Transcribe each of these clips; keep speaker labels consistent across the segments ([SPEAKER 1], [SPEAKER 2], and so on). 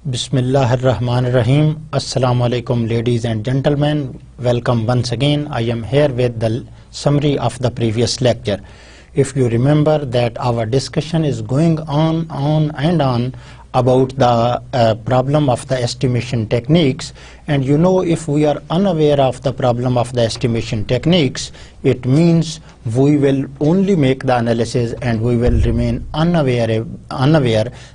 [SPEAKER 1] Bismillahirrahmanirrahim. Assalamu alaikum, ladies and gentlemen. Welcome once again. I am here with the summary of the previous lecture. If you remember that our discussion is going on about the problem of the estimation techniques, and you know, if we are unaware of the problem of the estimation techniques, it means we will only make the analysis and we will remain unaware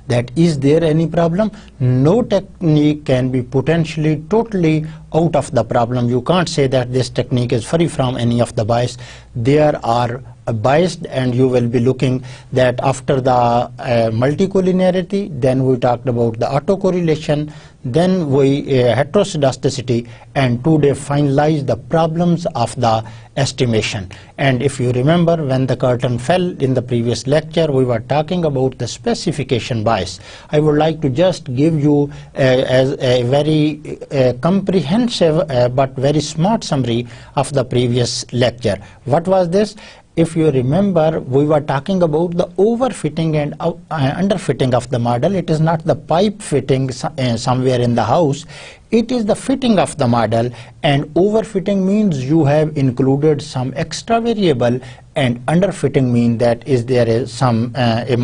[SPEAKER 1] that is there any problem. No technique can be potentially totally out of the problem. You can't say that this technique is free from any of the bias. There are biased, and you will be looking that after the multicollinearity, then we talked about the autocorrelation, then we heteroscedasticity, and today finalize the problems of the estimation. And if you remember, when the curtain fell in the previous lecture, we were talking about the specification bias. I would like to just give you as a very comprehensive but very smart summary of the previous lecture. What was this? If you remember, we were talking about the overfitting and underfitting of the model. It is not the pipe fitting somewhere in the house. It is the fitting of the model, and overfitting means you have included some extra variable, and underfitting means that is there is some a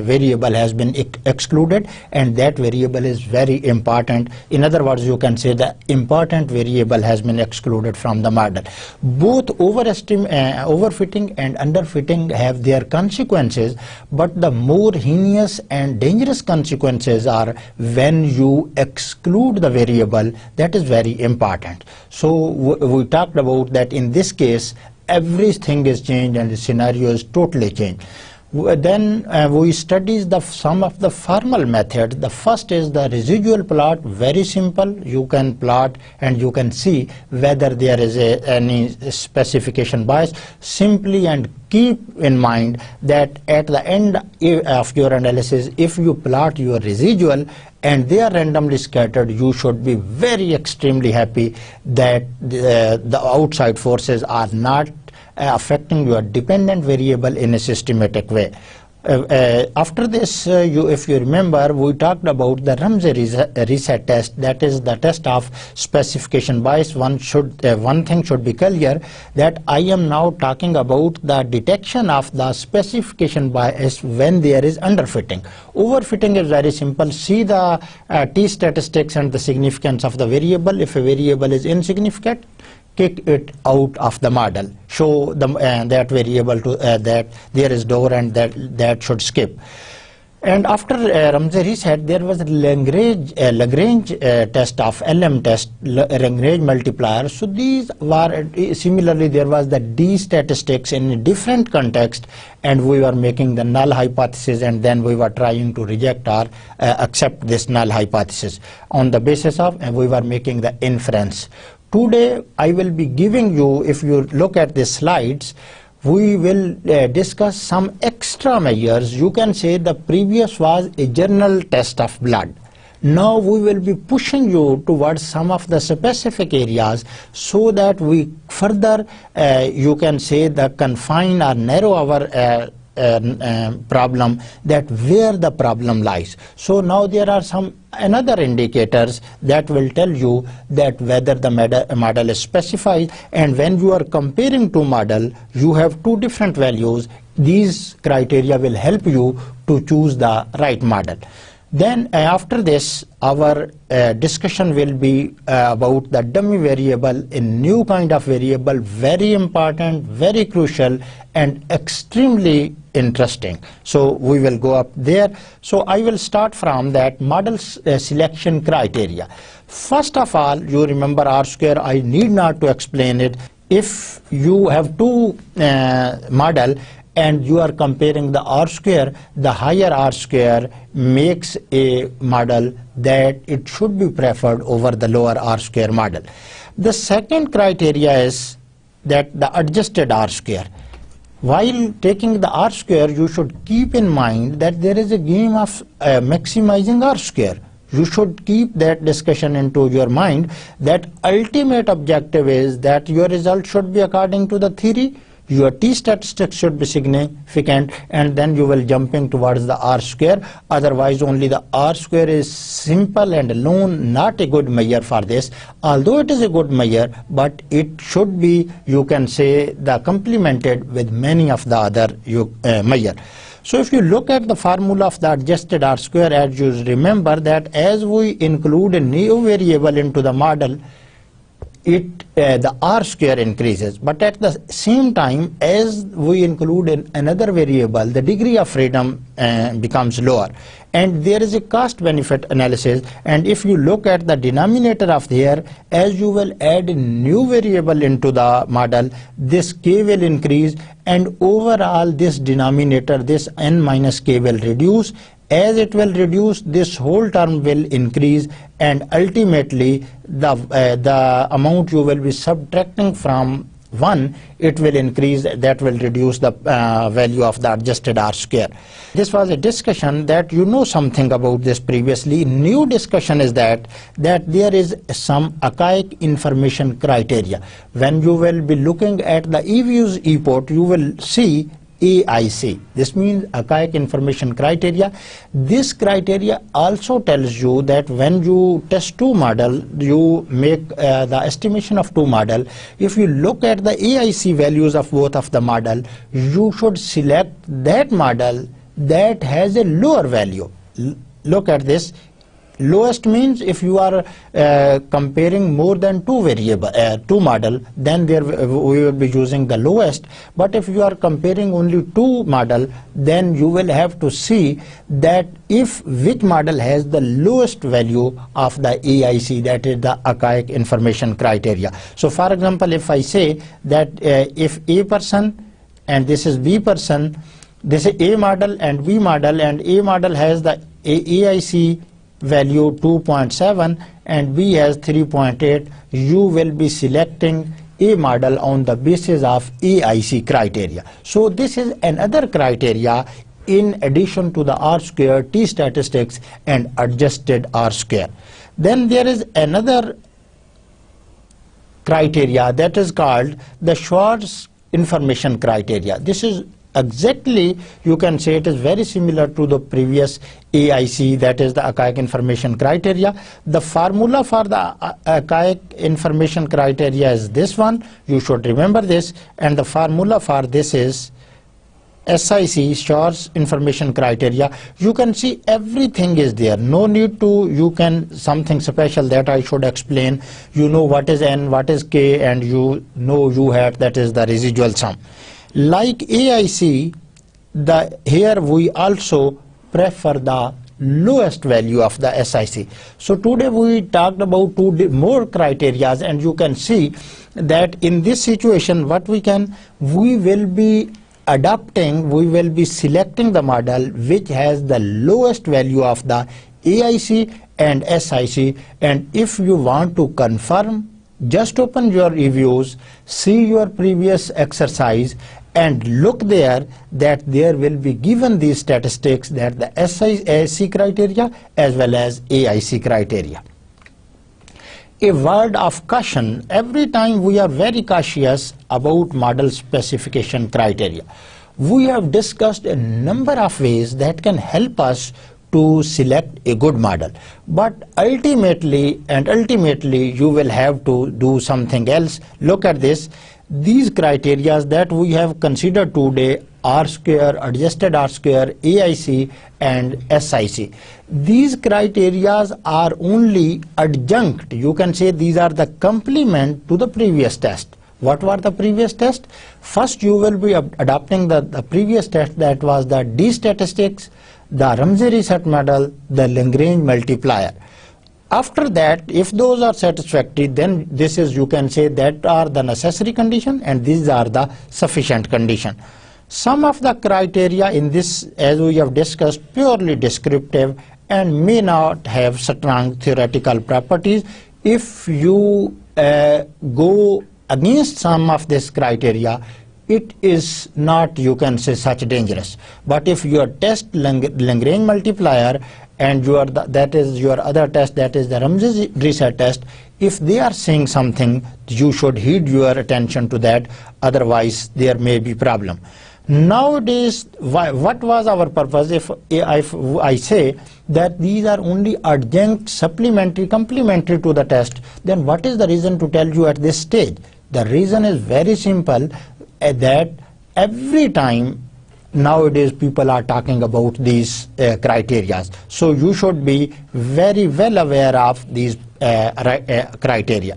[SPEAKER 1] variable has been excluded, and that variable is very important. In other words, you can say the important variable has been excluded from the model. Both overfitting and underfitting have their consequences, but the more heinous and dangerous consequences are when you exclude the variable. That is very important. So we talked about that in this case everything is changed and the scenario is totally changed. Then we studied some of the formal methods. The first is the residual plot. Very simple. You can plot and you can see whether there is any specification bias. Simply and keep in mind that at the end of your analysis, if you plot your residual and they are randomly scattered, you should be very extremely happy that the outside forces are not affecting your dependent variable in a systematic way. After this, if you remember, we talked about the Ramsey reset test. That is the test of specification bias. One thing should be clear, that I am now talking about the detection of the specification bias when there is underfitting. Overfitting is very simple. See the t statistics and the significance of the variable. If a variable is insignificant, kick it out of the model. Show them that variable to that there is door, and that should skip. And after Ramsey reset, there was a Lagrange test of LM test, Lagrange multiplier. So these were similarly, there was the D statistics in a different context, and we were making the null hypothesis, and then we were trying to reject or accept this null hypothesis on the basis of, and we were making the inference. Today I will be giving you, if you look at the slides, we will discuss some extra measures. You can say the previous was a general test of blood. Now we will be pushing you towards some of the specific areas so that we further, you can say, the confine or narrow our problem, that where the problem lies. So now there are some another indicators that will tell you that whether the model is specified, and when you are comparing two models, you have two different values. These criteria will help you to choose the right model. Then after this, our discussion will be about the dummy variable, a new kind of variable, very important, very crucial, and extremely interesting. So we will go up there. So I will start from that model selection criteria. First of all, you remember R square. I need not to explain it. If you have two model and you are comparing the R square, the higher R square makes a model that it should be preferred over the lower R square model. The second criteria is that the adjusted R square. While taking the R square, you should keep in mind that there is a game of maximizing R square. You should keep that discussion into your mind, that ultimate objective is that your result should be according to the theory. your t statistics should be significant, and then you will jumping towards the r square. Otherwise only the r square is simple and alone not a good measure for this, although it is a good measure, but it should be, you can say, the complemented with many of the other measure. So if you look at the formula of the adjusted r square, as you remember that as we include a new variable into the model, the r square increases, but at the same time as we include another variable, the degree of freedom becomes lower, and there is a cost benefit analysis. And if you look at the denominator of here, as you will add a new variable into the model, this k will increase, and overall this denominator, this n minus k, will reduce. As it will reduce, this whole term will increase, and ultimately the amount you will be subtracting from 1, it will increase. That will reduce the value of the adjusted r square. This was a discussion that you know something about this previously. New discussion is that there is some archaic information criteria. When you will be looking at the eViews ePort, you will see AIC. This means archaic information criteria. This criteria also tells you that when you test two model, you make the estimation of two model. If you look at the AIC values of both of the model, you should select that model that has a lower value. Look at this. Lowest means if you are comparing more than two model, then we will be using the lowest. But if you are comparing only two model, then you will have to see that which model has the lowest value of the AIC, that is the archaic information criteria. So for example, if I say that if A person and this is B person, this is A model and B model, and A model has the AIC value 2.7 and B has 3.8, you will be selecting A model on the basis of AIC criteria. So this is another criteria in addition to the r square, t statistics, and adjusted r square. Then there is another criteria that is called the Schwarz information criteria. This is exactly, you can say it is very similar to the previous AIC, that is the archaic information criteria. The formula for the archaic information criteria is this one. You should remember this, and the formula for this is SIC, Schwarz information criteria. You can see everything is there. No need to something special that I should explain. You know what is N, what is K, and you know U hat, that is the residual sum. Like AIC, here we also prefer the lowest value of the SIC. So today we talked about two more criteria, and you can see that in this situation what we will be adopting, we will be selecting the model which has the lowest value of the AIC and SIC. And if you want to confirm, just open your eViews, see your previous exercise, and look there that there will be given these statistics, that the SIC criteria as well as AIC criteria. A word of caution: every time we are very cautious about model specification criteria. We have discussed a number of ways that can help us to select a good model, but ultimately you will have to do something else. Look at this. These criteria that we have considered today, r square, adjusted r square, AIC, and SIC, these criteria are only adjunct. You can say these are the complement to the previous test. What were the previous test? First you will be adopting the previous test, that was the D statistics, the Ramsey reset model, the Lagrange multiplier. After that, if those are satisfactory, then this is, you can say, that are the necessary condition and these are the sufficient condition. Some of the criteria in this, as we have discussed, purely descriptive and may not have strong theoretical properties. If you go against some of this criteria, it is not, you can say, such dangerous. But if your test Lagrange multiplier and that is your other test, that is the Ramsey reset test. If they are saying something, you should heed your attention to that, otherwise there may be problem. Nowadays, what was our purpose? If I say that these are only adjunct, supplementary, complementary to the test, then what is the reason to tell you at this stage? The reason is very simple, that every time nowadays people are talking about these criteria. So you should be very well aware of these criteria.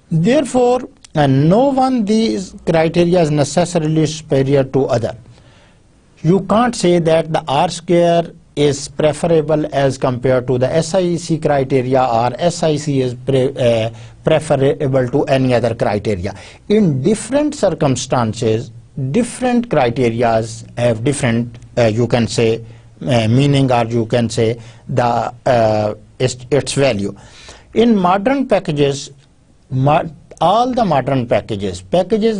[SPEAKER 1] Therefore, no one these criteria is necessarily superior to other. You can't say that the R-square is preferable as compared to the SIEC criteria, or SIC is preferable to any other criteria. In different circumstances, different criteria have different, you can say, meaning, or you can say the its value. In modern packages, all the modern packages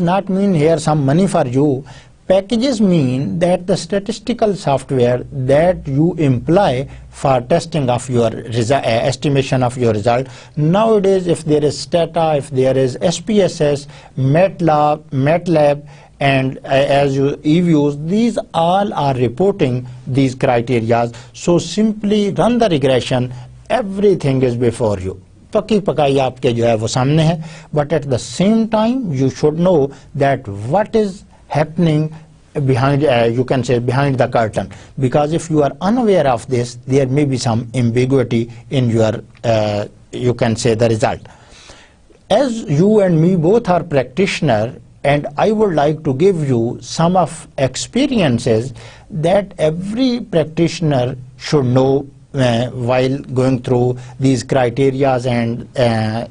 [SPEAKER 1] not mean here some money for you. Packages mean that the statistical software that you employ for testing of your estimation of your result. Nowadays, if there is Stata, if there is SPSS, MATLAB, and as you eViews, these all are reporting these criteria. So simply run the regression, everything is before you. पकी पकाई आपके जो है वो सामने है, but at the same time you should know that what is happening behind, you can say, behind the curtain, because if you are unaware of this, there may be some ambiguity in your, you can say, the result. As you and me both are practitioners, and I would like to give you some of experiences that every practitioner should know while going through these criteria and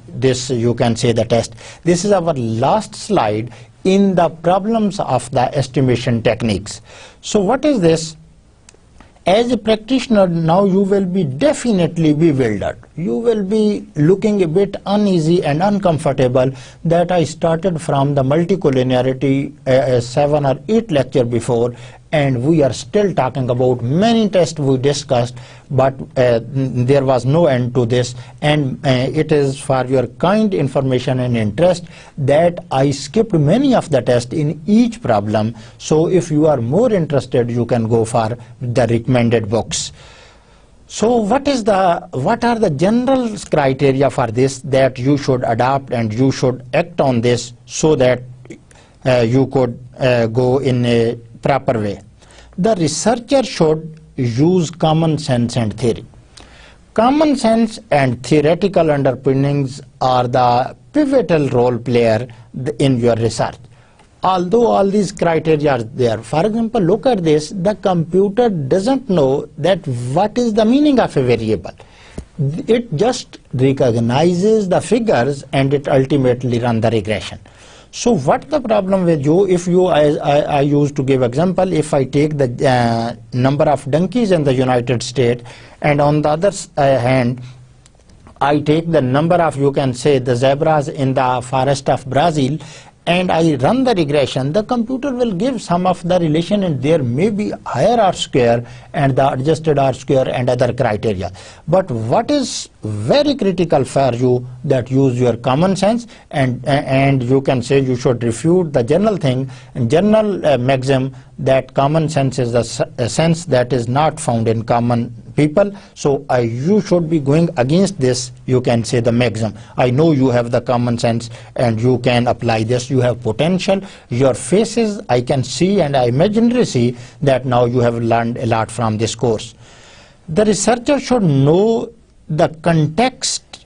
[SPEAKER 1] this, you can say, the test. This is our last slide in the problems of the estimation techniques. So what is this? As a practitioner, now you will be definitely bewildered. You will be looking a bit uneasy and uncomfortable that I started from the multicollinearity 7 or 8 lecture before, and we are still talking about many tests we discussed, but there was no end to this. And it is for your kind information and interest that I skipped many of the tests in each problem. So if you are more interested, you can go for the recommended books. So what are the general criteria for this that you should adopt and you should act on this so that you could go in a proper way? The researcher should use common sense and theory. Common sense and theoretical underpinnings are the pivotal role player in your research. Although all these criteria are there, for example, look at this, the computer doesn't know that what is the meaning of a variable. It just recognizes the figures and it ultimately runs the regression. So what the problem with you, if you, I used to give example, if I take the number of donkeys in the United States, and on the other hand, I take the number of, you can say, the zebras in the forest of Brazil, and I run the regression, the computer will give some of the relation, and there may be higher R-square and the adjusted R-square and other criteria. But what is very critical for you, that use your common sense, and you can say you should refute the general thing, general maxim that common sense is the sense that is not found in common people. So you should be going against this, you can say, the maxim. I know you have the common sense and you can apply this, you have potential, your faces I can see and I imaginary see that now you have learned a lot from this course. The researcher should know the context,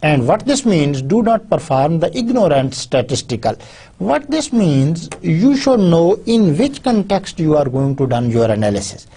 [SPEAKER 1] and what this means, do not perform the ignorant statistical. What this means, you should know in which context you are going to done your analysis.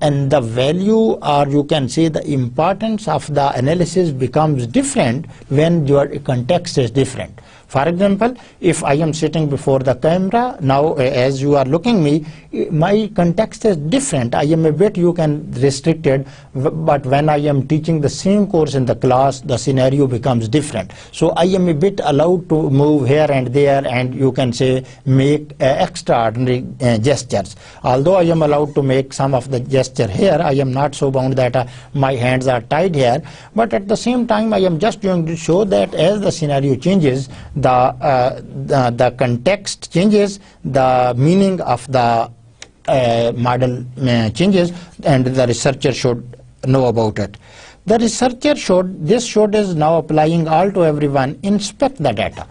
[SPEAKER 1] And the value, or you can say the importance of the analysis becomes different when your context is different. For example, if I am sitting before the camera, now as you are looking me, my context is different. I am a bit, you can, restricted, but when I am teaching the same course in the class, the scenario becomes different. So I am a bit allowed to move here and there and and you can say make extraordinary gestures. Although I am allowed to make some of the gesture here, I am not so bound that my hands are tied here, but at the same time I am just going to show that as the scenario changes, the context changes, the meaning of the model changes, and the researcher should know about it. The researcher should, this should is now applying all to everyone, inspect the data.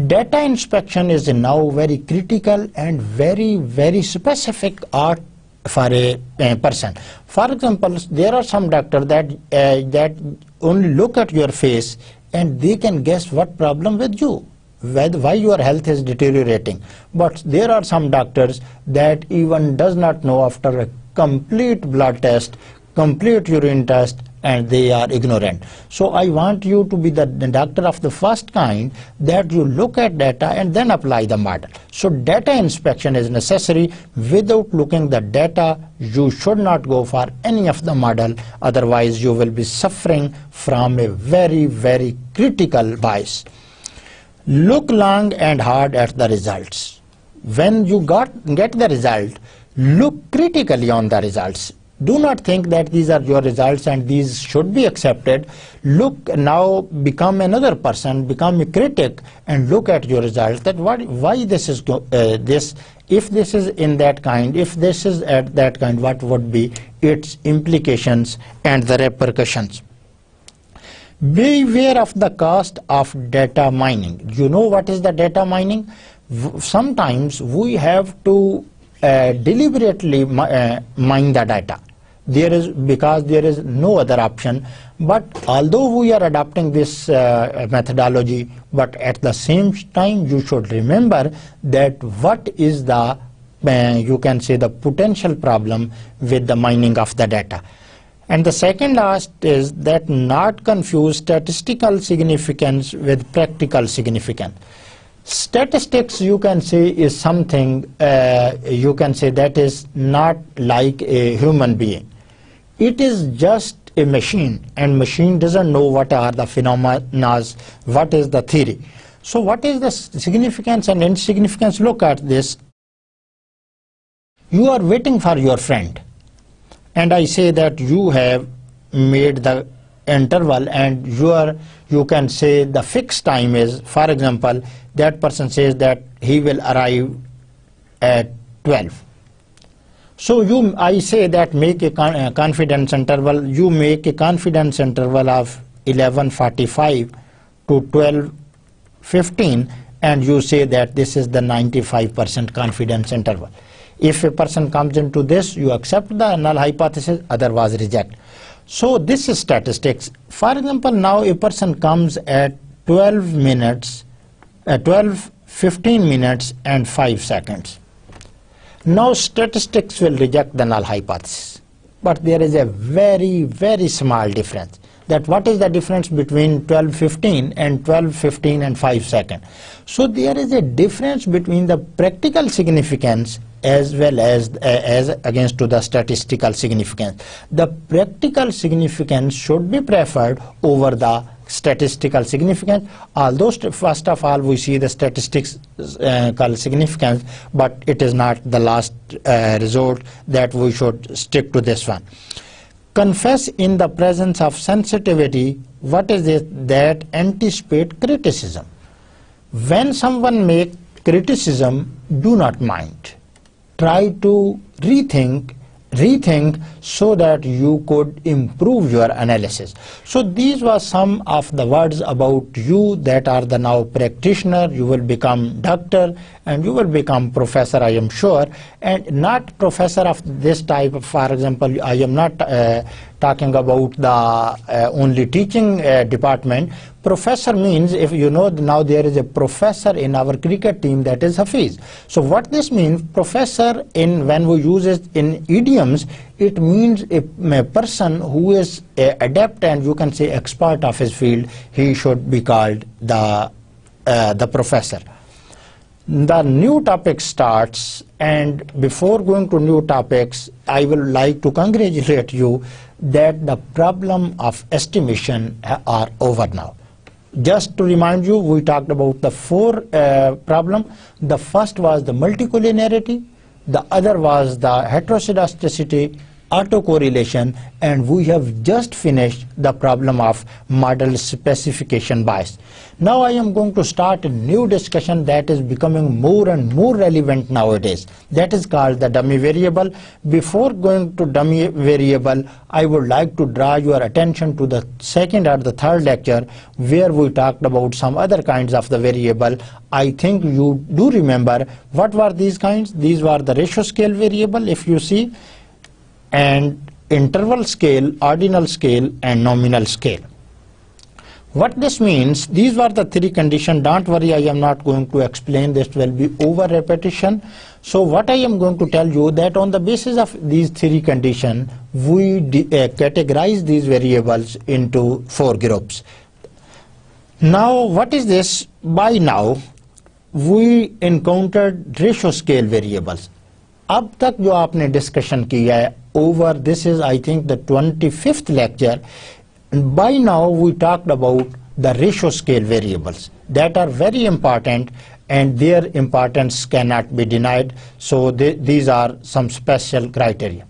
[SPEAKER 1] Data inspection is now very critical and very specific art for a person. For example, there are some doctors that only look at your face and they can guess what problem with you, why your health is deteriorating. But there are some doctors that even does not know after a complete blood test, complete urine test, and they are ignorant. So I want you to be the doctor of the first kind, that you look at data and then apply the model. So data inspection is necessary. Without looking the data, you should not go for any of the model, otherwise you will be suffering from a very critical bias. Look long and hard at the results. When you get the result, look critically on the results. Do not think that these are your results and these should be accepted. Look now, become another person, become a critic, and look at your results, that why this is this, if this is in that kind, if this is at that kind, what would be its implications and the repercussions. Beware of the cost of data mining. You know what is the data mining? Sometimes we have to deliberately mine the data. Because there is no other option. But although we are adopting this methodology, but at the same time you should remember that what is the you can say the potential problem with the mining of the data. And the second last is that not confuse statistical significance with practical significance. Statistics, you can say, is something you can say that is not like a human being. It is just a machine, and machine doesn't know what are the phenomena, what is the theory. So what is the significance and insignificance? Look at this. You are waiting for your friend, and I say that you have made the interval, and you can say the fixed time is, for example, that person says that he will arrive at 12. So I say that make a confidence interval. You make a confidence interval of 11:45 to 12:15, and you say that this is the 95% confidence interval. If a person comes into this, you accept the null hypothesis, otherwise reject. So this is statistics. For example, now a person comes at 12 minutes, 15 minutes and 5 seconds. Now statistics will reject the null hypothesis. But there is a very small difference. That what is the difference between 12:15 and 12:15 and 5 seconds? So there is a difference between the practical significance as well as against to the statistical significance. The practical significance should be preferred over the statistical significance, although first of all we see the statistical significance, but it is not the last resort, that we should stick to this one. Confess in the presence of sensitivity. What is it? That anticipate criticism. When someone makes criticism, do not mind. Try to rethink so that you could improve your analysis. So these were some of the words about you that are the now practitioner. You will become doctor and you will become professor, I am sure, and not professor of this type. For example, I am not talking about the only teaching department. Professor means, if you know, now there is a professor in our cricket team, that is Hafiz. So what this means, professor, when we use it in idioms, it means a person who is adept and you can say expert of his field. He should be called the professor. The new topic starts, and before going to new topics, I will like to congratulate you that the problem of estimation are over now. Just to remind you, we talked about the four problem. The first was the multicollinearity, the other was the heteroscedasticity, autocorrelation, and we have just finished the problem of model specification bias. Now I am going to start a new discussion that is becoming more and more relevant nowadays. That is called the dummy variable. Before going to dummy variable, I would like to draw your attention to the second or the third lecture where we talked about some other kinds of the variable. I think you do remember what were these kinds. These were the ratio scale variable, if you see, and interval scale, ordinal scale, and nominal scale. What this means, these were the three conditions. Don't worry, I am not going to explain, this will be over repetition. So what I am going to tell you that on the basis of these three conditions, we categorize these variables into four groups. Now what is this? By now we encountered ratio scale variables. अब तक जो आपने discussion किया है over, this is I think the 25th lecture. By now we talked about the ratio scale variables that are very important and their importance cannot be denied. So these are some special criteria.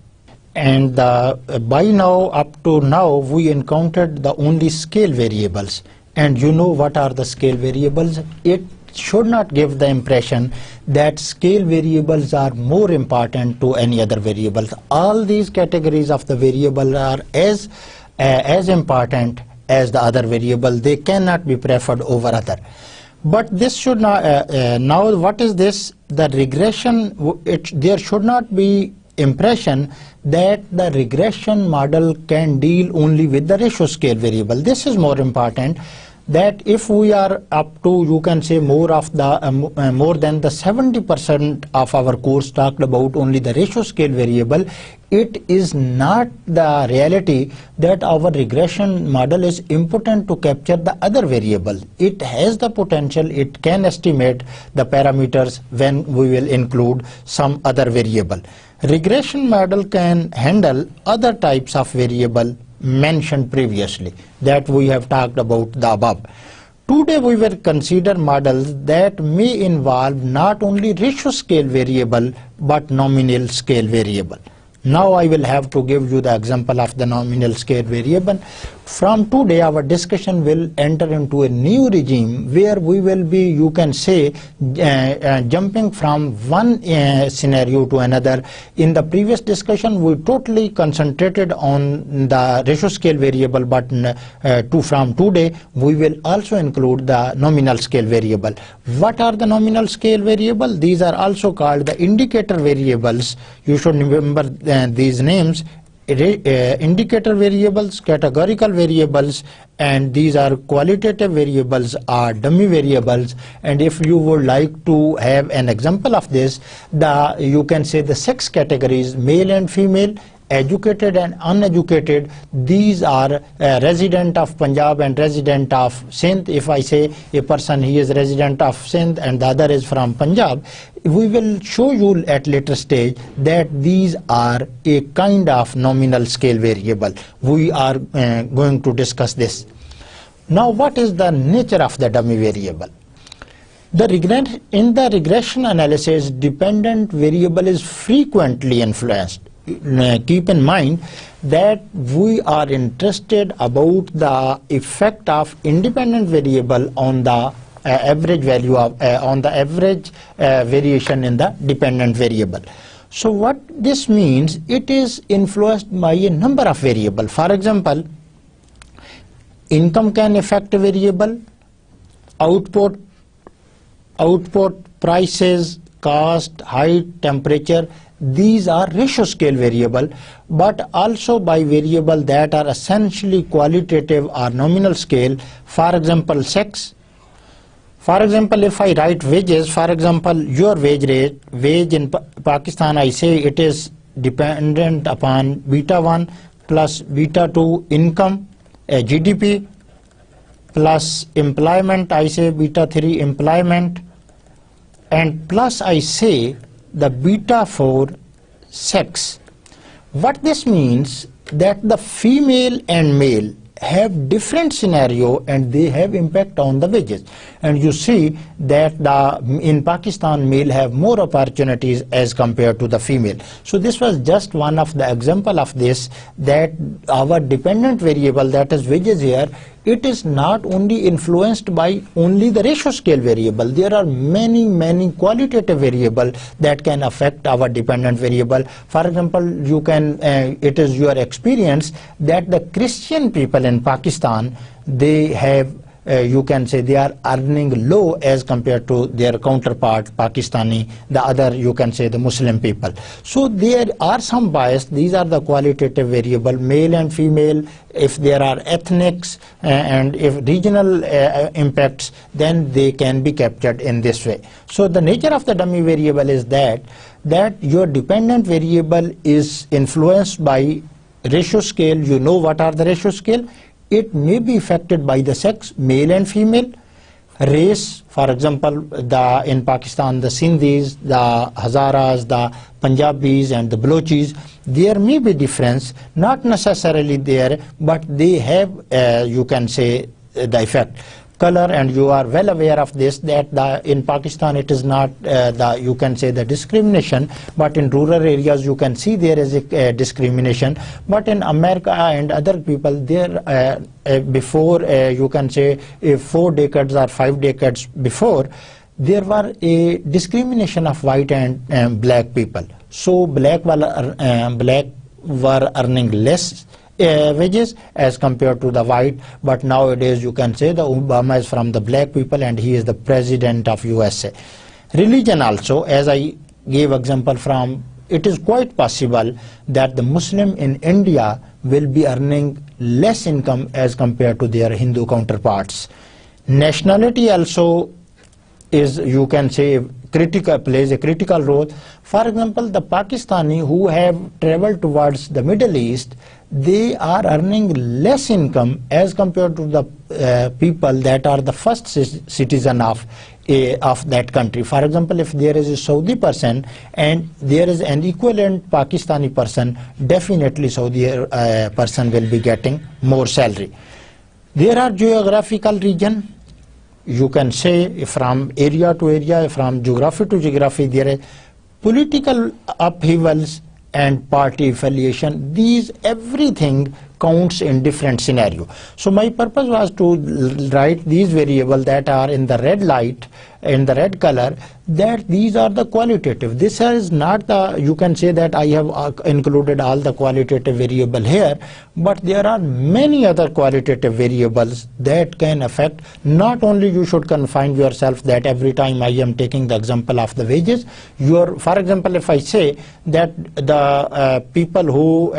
[SPEAKER 1] And by now, up to now, we encountered the only scale variables. And you know what are the scale variables? It should not give the impression that scale variables are more important to any other variables. All these categories of the variable are as important as the other variable. They cannot be preferred over other. But this should not, now what is this? The regression, there should not be impression that the regression model can deal only with the ratio scale variable. This is more important, that if we are up to, you can say, more of the more than the 70% of our course talked about only the ratio scale variable, it is not the reality that our regression model is important to capture the other variable. It has the potential, it can estimate the parameters when we will include some other variable. Regression model can handle other types of variable mentioned previously that we have talked about the above. Today we will consider models that may involve not only ratio scale variable but nominal scale variable. Now I will have to give you the example of the nominal scale variable. From today our discussion will enter into a new regime where we will be, you can say, jumping from one scenario to another. In the previous discussion we totally concentrated on the ratio scale variable, but from today we will also include the nominal scale variable. What are the nominal scale variable? These are also called the indicator variables. You should remember these names: indicator variables, categorical variables, and these are qualitative variables or dummy variables. And if you would like to have an example of this, you can say the 6 categories: male and female, educated and uneducated. These are resident of Punjab and resident of Sindh. If I say a person, he is resident of Sindh and the other is from Punjab, we will show you at later stage that these are a kind of nominal scale variable. We are going to discuss this. Now what is the nature of the dummy variable? In the regression analysis, dependent variable is frequently influenced. Keep in mind that we are interested about the effect of independent variable on the average value of on the average variation in the dependent variable. So what this means, it is influenced by a number of variables. For example, income can affect a variable, output, prices, cost, height, temperature. These are ratio scale variable, but also by variable that are essentially qualitative or nominal scale. For example, sex. For example, if I write wages, for example, your wage rate, wage in Pakistan, I say it is dependent upon beta 1 plus beta 2 income, GDP, plus employment, I say beta 3 employment, and plus I say the beta 4 sex. What this means, that the female and male have different scenario and they have impact on the wages. And you see that in Pakistan male have more opportunities as compared to the female. So this was just one of the example of this, that our dependent variable, that is wages here, it is not only influenced by only the ratio scale variable. There are many qualitative variables that can affect our dependent variable. For example, you can it is your experience that the Christian people in Pakistan, they have you can say they are earning low as compared to their counterpart Pakistani, the other you can say the Muslim people. So there are some bias. These are the qualitative variable, male and female. If there are ethnics and if regional impacts, then they can be captured in this way. So the nature of the dummy variable is that your dependent variable is influenced by ratio scale. You know what are the ratio scale? It may be affected by the sex, male and female, race. For example, in Pakistan, the Sindhis, the Hazaras, the Punjabis and the Balochis, there may be difference, not necessarily there, but they have, you can say, the effect. Color, and you are well aware of this, that in Pakistan it is not you can say the discrimination, but in rural areas you can see there is a discrimination. But in America and other people, there before you can say 4 decades or 5 decades before, there were a discrimination of white and black people. So black were earning less wages as compared to the white. But nowadays you can say the Obama is from the black people and he is the president of USA. Religion also, as I gave example from, it is quite possible that the Muslim in India will be earning less income as compared to their Hindu counterparts. Nationality also is, you can say, plays a critical role. For example, the Pakistani who have traveled towards the Middle East, they are earning less income as compared to the people that are the first citizen of that country. For example, if there is a Saudi person and there is an equivalent Pakistani person, definitely Saudi person will be getting more salary. There are geographical region. You can say from area to area, from geography to geography, there are political upheavals and party affiliation. These everything counts in different scenario. So my purpose was to write these variables that are in the red light, in the red color, that these are the qualitative. This is not the, you can say that I have included all the qualitative variable here, but there are many other qualitative variables that can affect. Not only you should confine yourself that every time I am taking the example of the wages, for example, if I say that the people who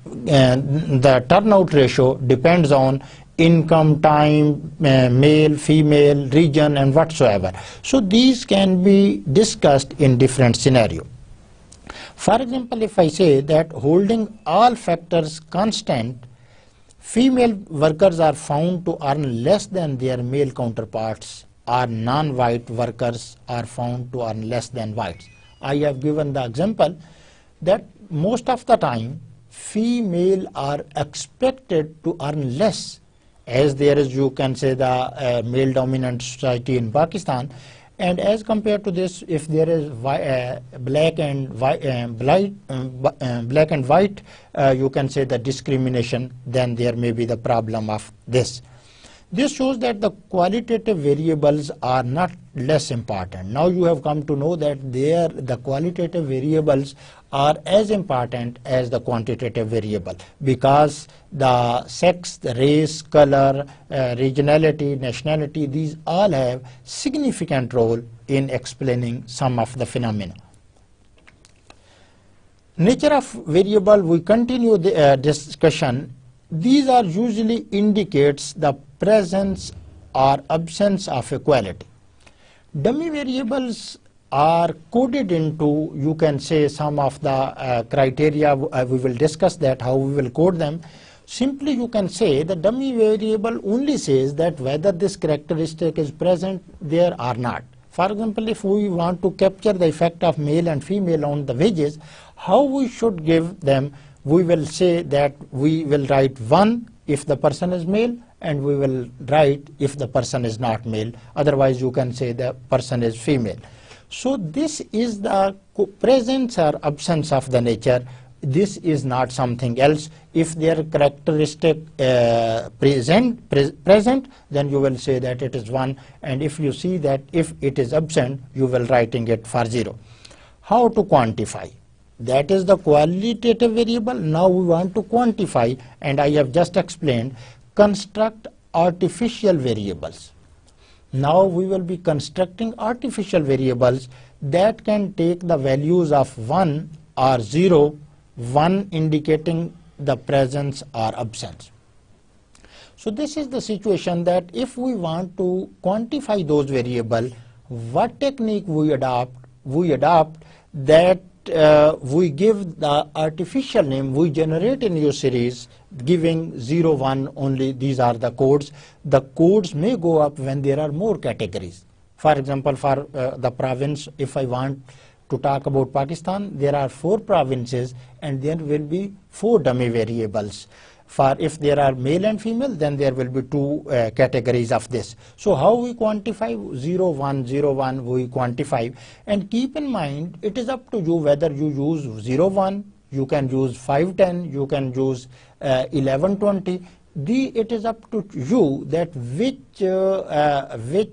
[SPEAKER 1] the turnout ratio depends on income, time, male, female, region and whatsoever. So these can be discussed in different scenario. For example, if I say that holding all factors constant, female workers are found to earn less than their male counterparts, or non-white workers are found to earn less than whites. I have given the example that most of the time female are expected to earn less, as there is, you can say, the male dominant society in Pakistan, and as compared to this, if there is black and white, you can say the discrimination, then there may be the problem of this. This shows that the qualitative variables are not less important. Now you have come to know that the qualitative variables are as important as the quantitative variable, because the sex, the race, color, regionality, nationality, these all have significant role in explaining some of the phenomena. Nature of variable, we continue the discussion. These are usually indicates the presence or absence of equality. Dummy variables are coded into, you can say, some of the criteria. We will discuss that, how we will code them. Simply you can say the dummy variable only says that whether this characteristic is present there or not. For example, if we want to capture the effect of male and female on the wages, how we should give them? we will say that we will write 1 if the person is male, and we will write if the person is not male. Otherwise you can say the person is female. So this is the presence or absence of the nature. This is not something else. If their characteristic present, then you will say that it is 1, and if you see that if it is absent, you will writing it for 0. How to quantify? That is the qualitative variable. Now we want to quantify, and I have just explained, construct artificial variables. Now we will be constructing artificial variables that can take the values of 1 or 0, 1 indicating the presence or absence. So this is the situation that if we want to quantify those variables, what technique we adopt? We adopt that we give the artificial name, we generate a new series giving 0, 1 only. These are the codes. The codes may go up when there are more categories. For example, for the province, if I want to talk about Pakistan, there are 4 provinces and there will be 4 dummy variables. For if there are male and female, then there will be 2 categories of this. So how we quantify? 0, 1, 0, 1 we quantify, and keep in mind it is up to you whether you use 0, 1, you can use 5, 10, you can use 11, 20. It is up to you that which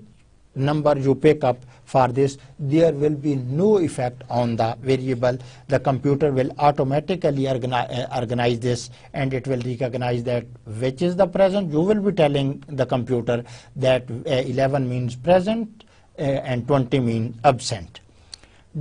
[SPEAKER 1] number you pick up for this. There will be no effect on the variable. The computer will automatically organize this, and it will recognize that which is the present. You will be telling the computer that 11 means present and 20 means absent.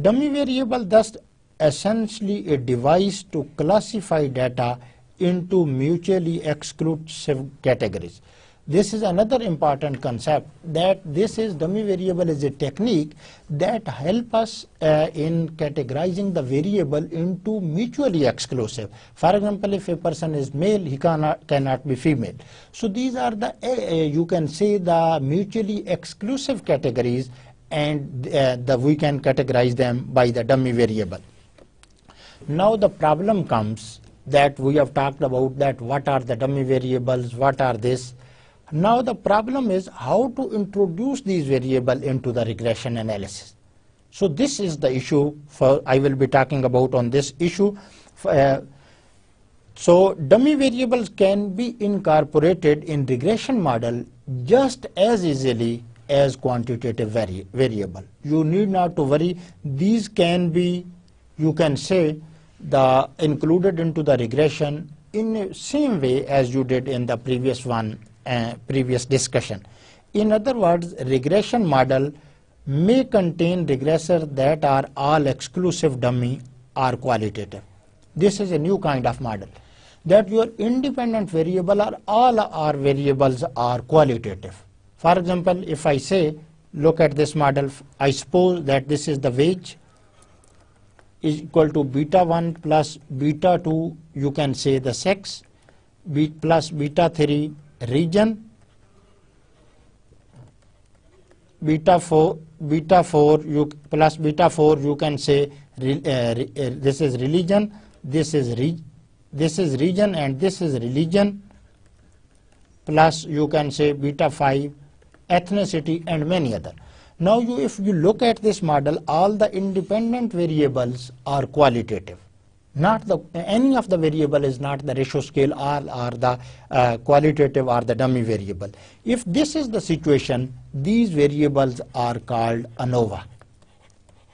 [SPEAKER 1] Dummy variable thus essentially a device to classify data into mutually exclusive categories. This is another important concept, that this is dummy variable is a technique that help us in categorizing the variable into mutually exclusive. For example, if a person is male, he cannot be female. So these are the you can say the mutually exclusive categories, and we can categorize them by the dummy variable. Now the problem comes that we have talked about that what are the dummy variables, what are this. Now the problem is how to introduce these variables into the regression analysis. So this is the issue I will be talking about on this issue. So dummy variables can be incorporated in regression model just as easily as quantitative variable. You need not to worry. These can be, you can say, included into the regression in the same way as you did in the previous discussion. In other words, regression model may contain regressors that are all exclusive dummy or qualitative. This is a new kind of model, that your independent variable or all our variables are qualitative. For example, if I say, look at this model, I suppose that this is the wage is equal to beta 1 plus beta 2, you can say the sex, plus beta 3 region, beta 4 plus beta 4 you can say this is religion, this is region, and this is religion, plus you can say beta 5 ethnicity and many other. Now if you look at this model, all the independent variables are qualitative. Not any of the variable is not the ratio scale or the qualitative or the dummy variable. If this is the situation, these variables are called ANOVA,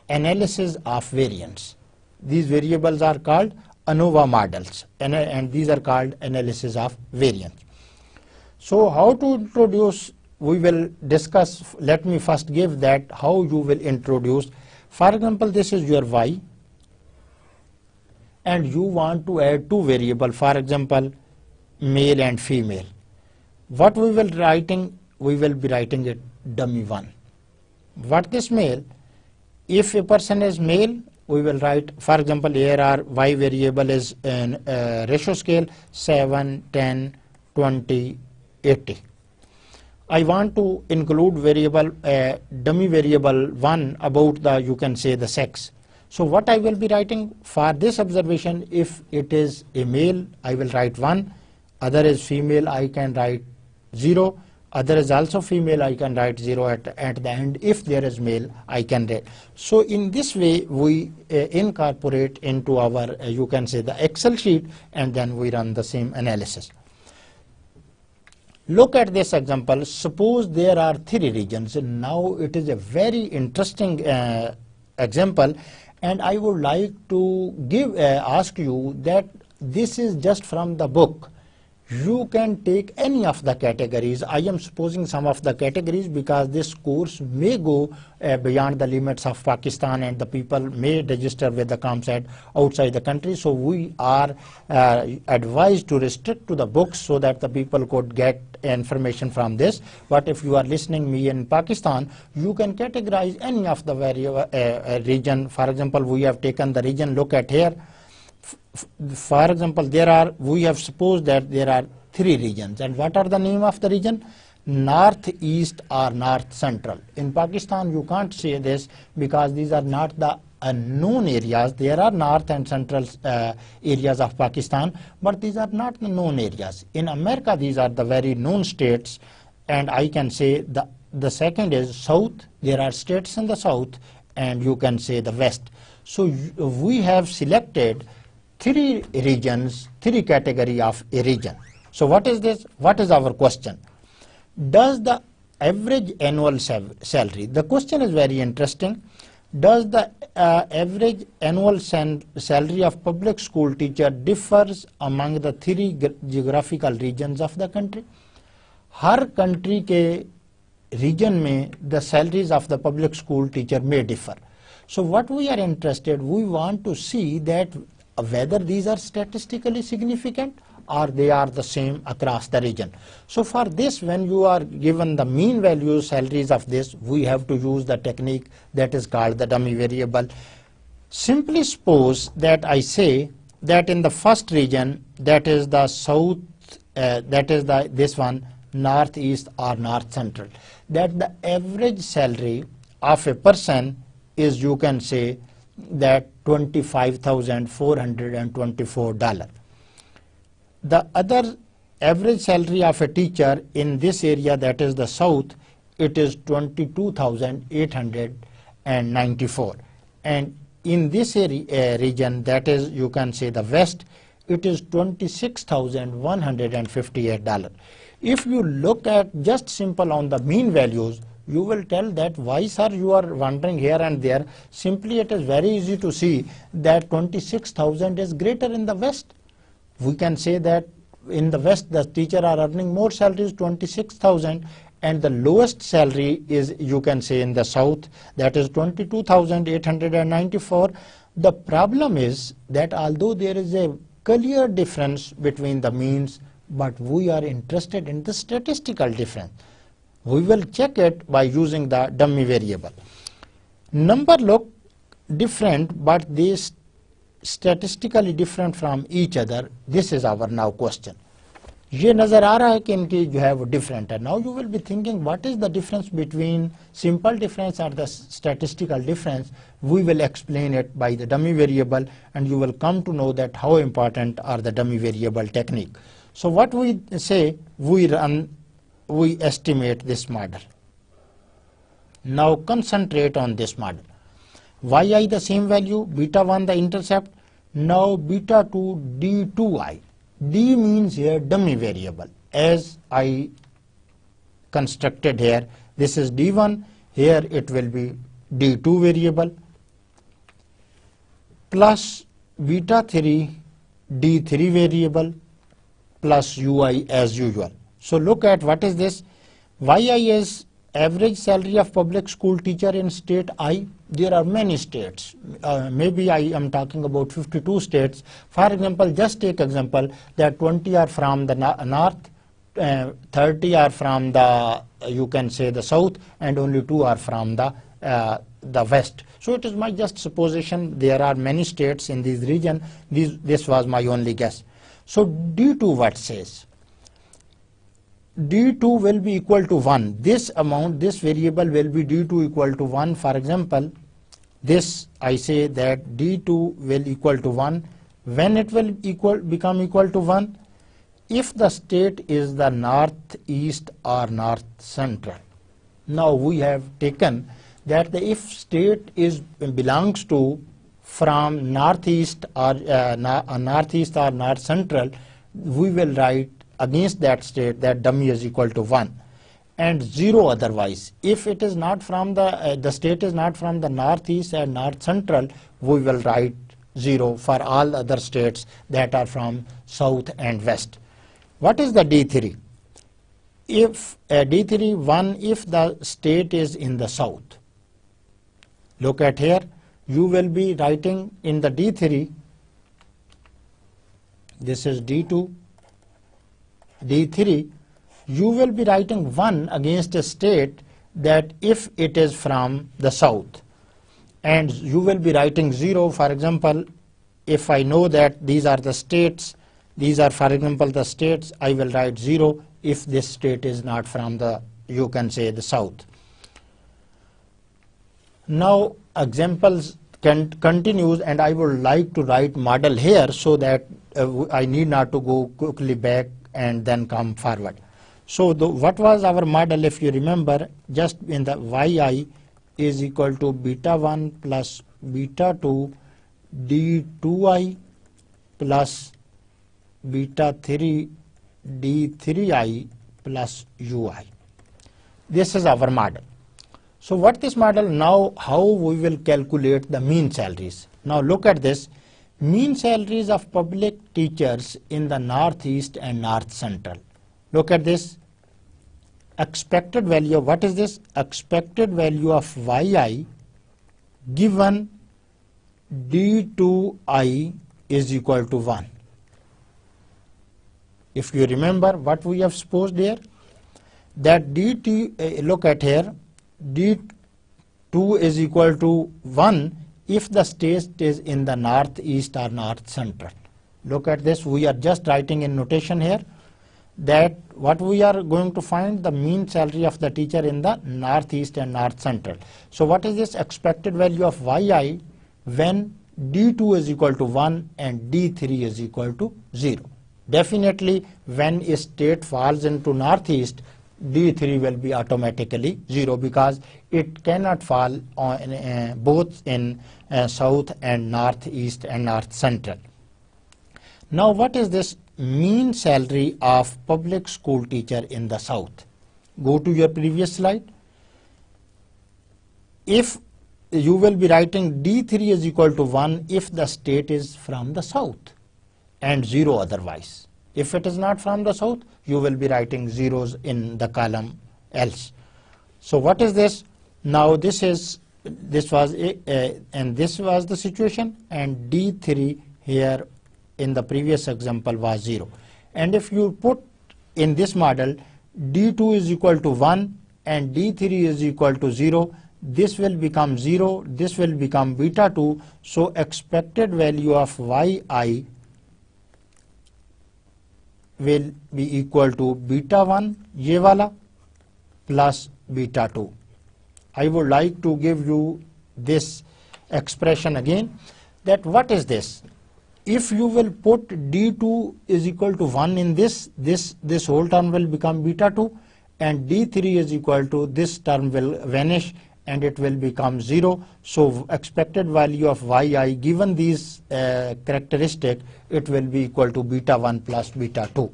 [SPEAKER 1] analysis of variance. These variables are called ANOVA models, and these are called analysis of variance. So how to introduce, we will discuss. Let me first give that how you will introduce. For example, this is your y, and you want to add 2 variables, for example, male and female. What we will writing? We will be writing it dummy 1. What this male? If a person is male, we will write, for example, here our y variable is in ratio scale 7, 10, 20, 80. I want to include variable dummy variable 1 about the, you can say, the sex. So what I will be writing for this observation, if it is a male, I will write 1, other is female, I can write 0, other is also female, I can write 0 at the end. If there is male, I can write. So in this way, we incorporate into our, you can say, the Excel sheet, and then we run the same analysis. Look at this example. Suppose there are 3 regions. Now it is a very interesting example, and I would like to ask you that this is just from the book. You can take any of the categories. I am supposing some of the categories because this course may go beyond the limits of Pakistan, and the people may register with the ComSat outside the country. So we are advised to restrict to the books so that the people could get information from this. But if you are listening me in Pakistan, you can categorize any of the region. For example, we have taken the region. Look at here. For example, we have supposed that there are 3 regions, and what are the name of the region? North East or North Central. In Pakistan, you can't say this because these are not the known areas. There are North and Central areas of Pakistan, but these are not the known areas. In America, these are the very known states, and I can say the second is South. There are states in the South, and you can say the West. So we have selected 3 regions, 3 category of a region. So what is this? What is our question? Does the average annual salary, the question is very interesting. Does the average annual salary of public school teacher differs among the 3 geographical regions of the country? Her country के region में the salaries of the public school teacher may differ. So what we are interested, we want to see that whether these are statistically significant or they are the same across the region. So for this, when you are given the mean value salaries of this, we have to use the technique that is called the dummy variable. Simply suppose that I say that in the first region, that is the South, that is this one, Northeast or North Central, that the average salary of a person is, you can say, that $25,424. The other average salary of a teacher in this area, that is the South, it is $22,894. And in this region, that is, you can say, the West, it is $26,158. If you look at just simple on the mean values, you will tell that why, sir, you are wandering here and there. Simply it is very easy to see that 26,000 is greater in the West. We can say that in the West the teacher are earning more salaries, 26,000, and the lowest salary is, you can say, in the South, that is 22,894. The problem is that although there is a clear difference between the means, but we are interested in the statistical difference. We will check it by using the dummy variable. Number look different, but they statistically different from each other. This is our now question. ये नजर आ रहा है कि इनकी जो है वो different है. Now you will be thinking, what is the difference between simple difference and the statistical difference? We will explain it by the dummy variable, and you will come to know that how important are the dummy variable technique. So what we say, we estimate this model. Now concentrate on this model. Yi the same value, beta 1 the intercept. Now beta 2 d2i. D means here dummy variable. As I constructed here, this is d1. Here it will be d2 variable plus beta 3 d3 variable plus ui as usual. So look at what is this. Yi is average salary of public school teacher in state I. There are many states. Maybe I am talking about 52 states. For example, just take example that 20 are from the north, 30 are from the, you can say, the south, and only 2 are from the west. So it is my just supposition. There are many states in this region. This was my only guess. So D2 what says? D2 will be equal to 1. This amount, this variable will be D2 equal to 1. For example, this I say that D2 will equal to 1. When it will become equal to 1? If the state is the northeast or north central. Now we have taken that the if state belongs to from northeast or north central, we will write against that state that dummy is equal to 1 and 0 otherwise. If it is not from the state is not from the northeast and north central, we will write 0 for all other states that are from south and west. What is the D3? If D3 1 if the state is in the south. Look at here, you will be writing in the D3, this is D2, D3, you will be writing 1 against a state that if it is from the south, and you will be writing 0. For example, if I know that these are the states, these are for example the states, I will write 0 if this state is not from the, you can say, the south. Now examples continues, and I would like to write model here so that I need not to go quickly back and then come forward. So what was our model? If you remember, just in the yi is equal to beta 1 plus beta 2 d2i plus beta 3 d3i plus ui. This is our model. So what this model now, how we will calculate the mean salaries. Now look at this, mean salaries of public teachers in the northeast and north central. Look at this, expected value, what is this? Expected value of yi given d2i is equal to 1. If you remember what we have supposed here, that dt, look at here, d2 is equal to 1 if the state is in the northeast or north central. Look at this, we are just writing in notation here that what we are going to find the mean salary of the teacher in the northeast and north central. So what is this expected value of yi when d2 is equal to 1 and d3 is equal to 0? Definitely when a state falls into northeast, D3 will be automatically 0 because it cannot fall on both in south and northeast and north central. Now what is this mean salary of public school teacher in the south? Go to your previous slide. If you will be writing D3 is equal to 1 if the state is from the south and 0 otherwise. If it is not from the south, you will be writing zeros in the column else. So what is this? Now this was and this was the situation, and D3 here in the previous example was 0. And if you put in this model D2 is equal to 1 and D3 is equal to 0, this will become 0, this will become beta 2. So expected value of yi will be equal to beta 1 ye wala plus beta 2. I would like to give you this expression again, that what is this? If you will put D2 is equal to 1 in this whole term will become beta 2, and D3 is equal to, this term will vanish and it will become 0. So expected value of yi given these characteristic, it will be equal to beta 1 plus beta 2.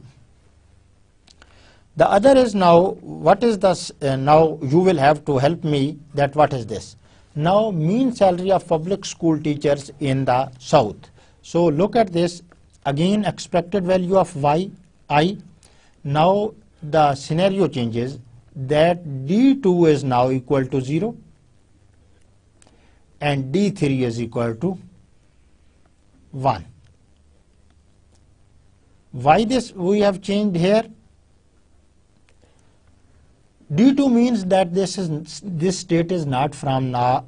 [SPEAKER 1] The other is now, what is this? Now you will have to help me that what is this? Now mean salary of public school teachers in the south. So look at this again, expected value of yi. Now the scenario changes that D2 is now equal to 0 and D3 is equal to 1. Why this we have changed here? D2 means that this state is not from now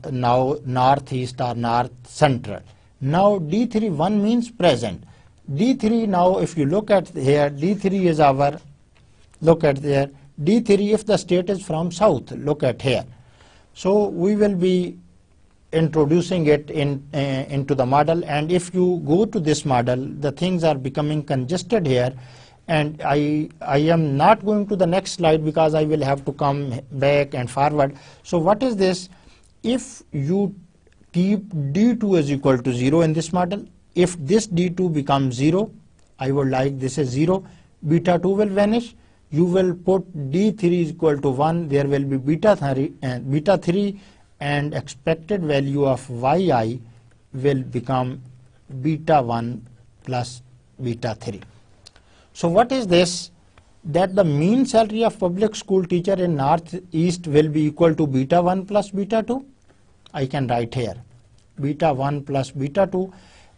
[SPEAKER 1] northeast or north central. Now D3 1 means present. D3 now if you look at here, D3 is our, look at there, D3 if the state is from south, look at here. So we will be introducing it into the model, and if you go to this model, the things are becoming congested here, and I am not going to the next slide because I will have to come back and forward. So what is this? If you keep D2 is equal to 0 in this model, if this D2 becomes 0, I would like this is 0, beta 2 will vanish. You will put D3 is equal to 1, there will be beta 3 and expected value of yi will become beta 1 plus beta 3. So what is this? That the mean salary of public school teacher in Northeast will be equal to beta 1 plus beta 2. I can write here beta 1 plus beta 2,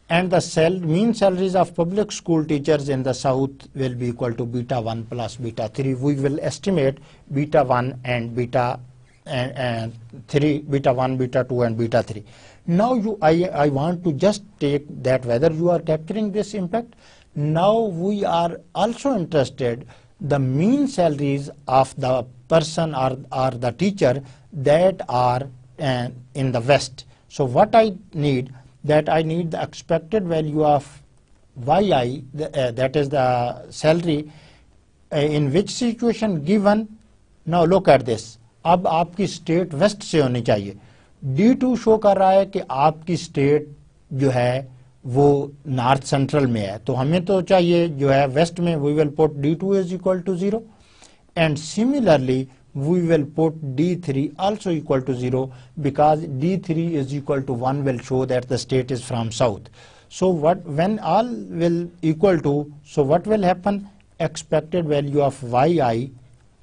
[SPEAKER 1] and the mean salaries of public school teachers in the South will be equal to beta 1 plus beta 3. We will estimate beta 1 and beta 3, beta 1, beta 2 and beta 3. Now I want to just take that whether you are capturing this impact. Now we are also interested the mean salaries of the person or the teacher that are in the West. So what I need, that I need the expected value of yi, that is the salary, in which situation given. Now look at this. अब आपकी state waste से होनी चाहिए. D2 show कर रहा है कि आपकी स्टेट जो है वो नॉर्थ सेंट्रल में है, तो हमें तो चाहिए जो है वेस्ट में. We will put D2 is equal to 0 and similarly we will put D3 also equal to 0 because D3 is equal to 1 will show that the state is from south. So when all will equal to, so what will happen? Expected value of yi,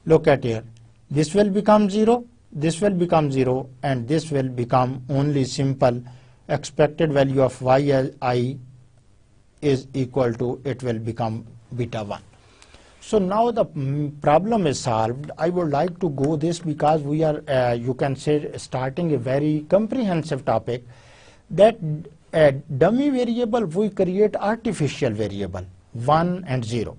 [SPEAKER 1] look at here, this will become 0, this will become 0, and this will become only simple expected value of yi is equal to, it will become beta 1. So now the problem is solved. I would like to go this because we are, you can say, starting a very comprehensive topic, that a dummy variable we create artificial variable 1 and 0.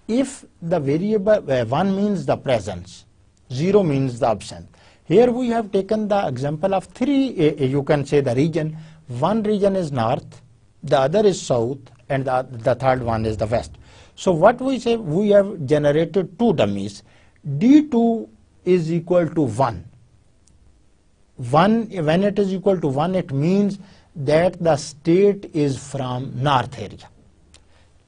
[SPEAKER 1] If the variable 1 means the presence, 0 means the absence. Here we have taken the example of 3, you can say the region. One region is north, the other is south, and the third one is the west. So what we say, we have generated two dummies. D2 is equal to 1. When it is equal to 1, it means that the state is from north area.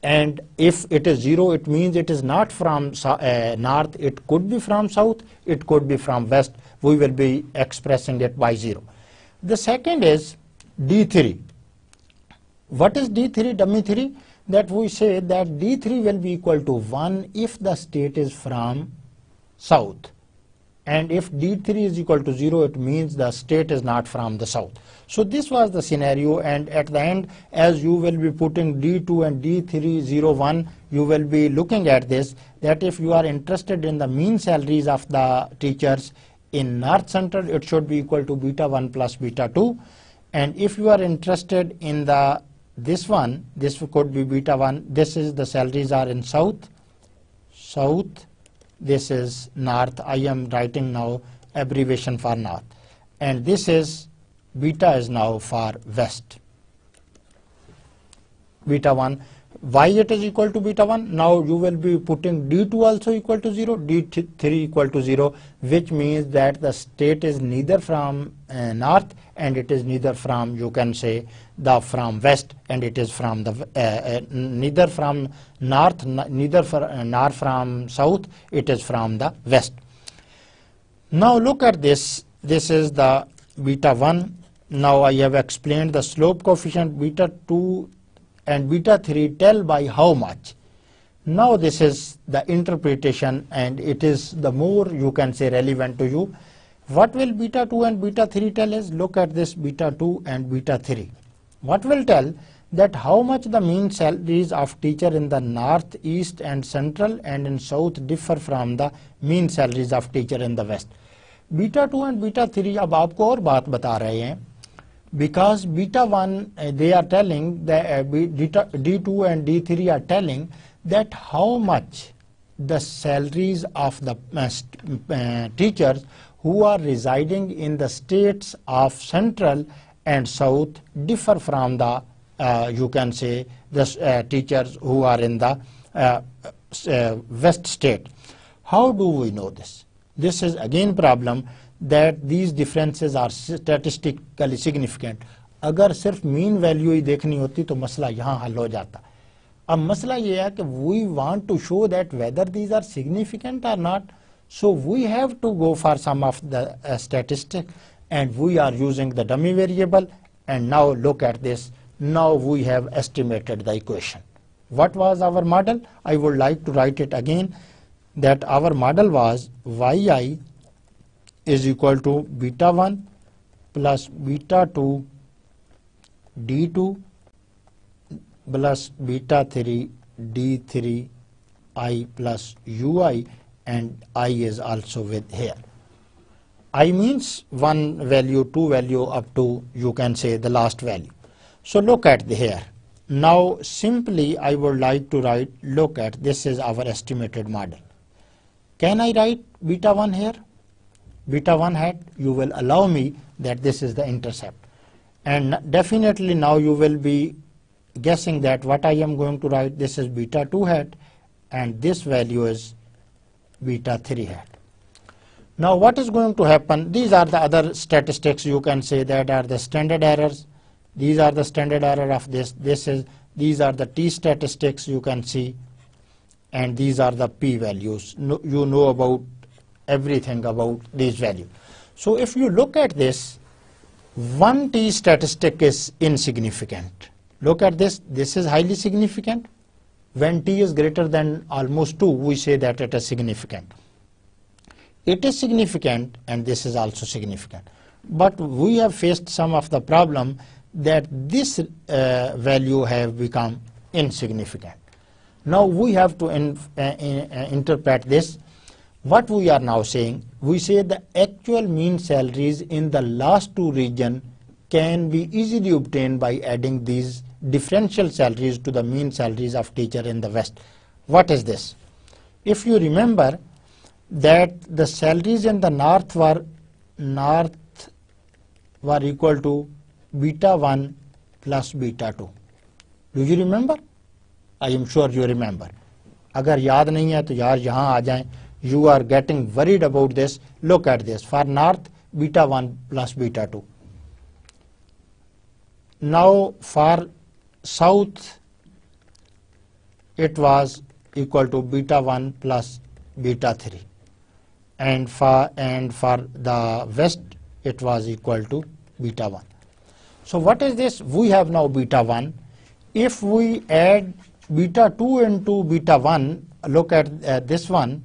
[SPEAKER 1] And if it is 0, it means it is not from north, it could be from south, it could be from west. We will be expressing it by 0. The second is D3. What is D3, dummy 3? That we say that D3 will be equal to 1 if the state is from south. And if D3 is equal to 0, it means the state is not from the south. So this was the scenario, and at the end, as you will be putting D2 and D3, 0, 1, you will be looking at this, that if you are interested in the mean salaries of the teachers in North Central, it should be equal to beta 1 plus beta 2. And if you are interested in the this one, this could be beta 1. This is the salaries are in south. This is north. I am writing now abbreviation for north. And this is beta is now for west. Beta 1. Why it is equal to beta 1? Now you will be putting D2 also equal to 0, D3 equal to 0, which means that the state is neither from north and it is neither from, you can say, from west, and it is from the neither from north, nor from south, it is from the west. Now look at this. This is the beta 1. Now I have explained the slope coefficient beta 2 and beta 3 tell by how much. Now this is the interpretation, and it is the more, you can say, relevant to you. What will beta 2 and beta 3 tell is, look at this beta 2 and beta 3. What will tell that how much the mean salaries of teacher in the north, east and central and in south differ from the mean salaries of teacher in the west. Beta 2 and beta 3 अब आपको और बात बता रहे हैं, because beta 1 they are telling that D2 and D3 are telling that how much the salaries of the teachers who are residing in the states of central and south differ from the you can say the teachers who are in the west state. How do we know this? This is again problem that these differences are statistically significant. अगर सिर्फ mean value ही देखनी होती तो मसला यहाँ हल हो जाता. अब मसला ये है कि we want to show that whether these are significant or not, so we have to go for some of the statistic, and we are using the dummy variable. And now look at this. Now we have estimated the equation. What was our model? I would like to write it again, that our model was yi is equal to beta 1 plus beta 2 d2 plus beta 3 d3 I plus ui, and I is also with here. I means one value, two value, up to you can say the last value. So look at here. Now simply I would like to write, look at this is our estimated model. Can I write beta 1 here? Beta 1 hat, you will allow me that this is the intercept. And definitely now you will be guessing that what I am going to write, this is beta 2 hat, and this value is beta 3 hat. Now what is going to happen? These are the other statistics you can say that are the standard errors. These are the standard error of this. These are the t statistics you can see, and these are the p values. You know about everything about these values. So if you look at this, one t statistic is insignificant. Look at this. This is highly significant. When t is greater than almost 2, we say that it is significant. It is significant, and this is also significant. But we have faced some of the problem that this value have become insignificant. Now we have to interpret this. What we are now saying, we say the actual mean salaries in the last two regions can be easily obtained by adding these differential salaries to the mean salaries of teacher in the West. What is this? If you remember that the salaries in the north were equal to beta 1 plus beta 2. Do you remember? I am sure you remember. अगर याद नहीं है तो यार यहाँ आ जाएं. You are getting worried about this. Look at this. For north, beta 1 plus beta 2. Now for south, it was equal to beta 1 plus beta 3. And for the west, it was equal to beta 1. So what is this? We have now beta 1. If we add beta 2 into beta 1, look at this one.